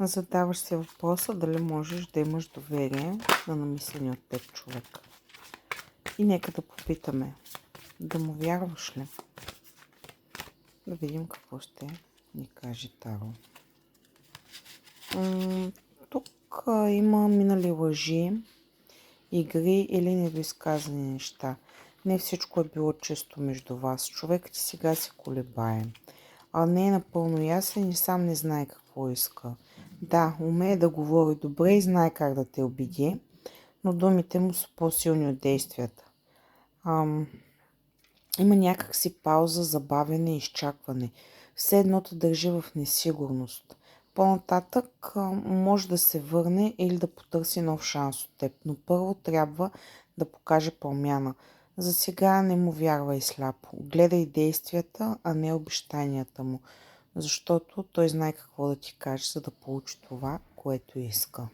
Задаваш си въпроса дали можеш да имаш доверие на намисления от теб човек. И нека да попитаме, да му вярваш ли? Да видим какво ще ни каже Таро. Тук има минали лъжи, игри или недоизказани неща. Не всичко е било често между вас. Човекът сега се колебае. Не е напълно ясен и сам не знае какво иска. Да, умее да говори добре и знае как да те убеди, но думите му са по-силни от действията. Има някакси пауза, забавяне и изчакване. Все едно те държи в несигурност. По-нататък може да се върне или да потърси нов шанс от теб, но първо трябва да покаже промяна. За сега не му вярвай сляпо. Гледай действията, а не обещанията му, защото той знае какво да ти каже, за да получи това, което иска.